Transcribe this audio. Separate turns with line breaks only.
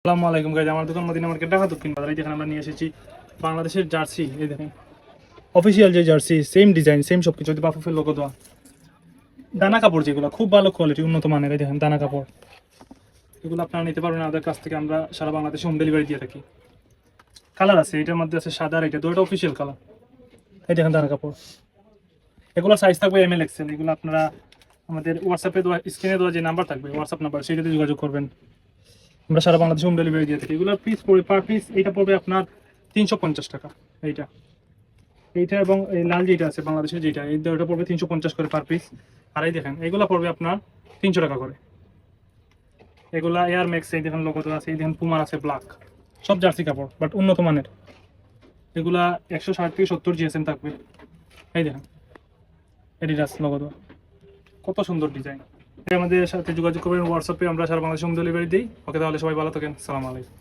আসসালামু আলাইকুম গাইজ, আমার দোকান মদিনা মার্কেট, ঢাকা দক্ষিণ বাজার। এই দেখেন আমরা নিয়ে এসেছি বাংলাদেশের জার্সি। এই দেখেন অফিসিয়াল যে জার্সি, সেম ডিজাইন, সেম সব কিছু, বাফুফের লোগো দেওয়া। দানা কাপড় যেগুলো খুব ভালো কোয়ালিটি, উন্নত মানের। এই দেখেন দানা কাপড়, এগুলো আপনারা নিতে পারবেন আমাদের কাছ থেকে। আমরা সারা বাংলাদেশে হোম ডেলিভারি দিয়ে থাকি। কালার আছে, এটার মধ্যে আছে সাদা আর এটা দুটো অফিসিয়াল কালার। এই দেখেন দানা কাপড়, এগুলো সাইজ থাকবে ML XL। এগুলো আপনারা আমাদের হোয়াটসঅ্যাপে দেওয়া, স্ক্রিনে দেওয়া যে নাম্বার থাকবে, হোয়াটসঅ্যাপ নাম্বার, সেটাতে যোগাযোগ করবেন। আমরা সারা বাংলাদেশে হোম ডেলিভারি দিয়ে থাকি। এগুলোর পিস পড়বে, পার পিস এইটা পড়বে আপনার 350 টাকা। এইটা এবং এই লাল যেটা আছে বাংলাদেশের যেটা, এই ওটা পড়বে 350 করে পার পিস। আর এই দেখেন এগুলো পড়বে আপনার 300 টাকা করে। এগুলা এয়ার ম্যাক্স, এই দেখেন লোগো আছে, এই দেখেন পুমার আছে, ব্ল্যাক, সব জার্সি কাপড় বাট উন্নত মানের। এগুলা 160 থেকে 70 GSM থাকবে। এই দেখেন এডিডাস লোগো দেওয়া, কত সুন্দর ডিজাইন। আমাদের সাথে যোগাযোগ করবেন হোয়াটসঅ্যাপে, আমরা সারা বাংলাদেশে হোম ডেলিভারি দিই। ওকে, তাহলে সবাই ভালো থাকেন, সালাম আলাইকুম।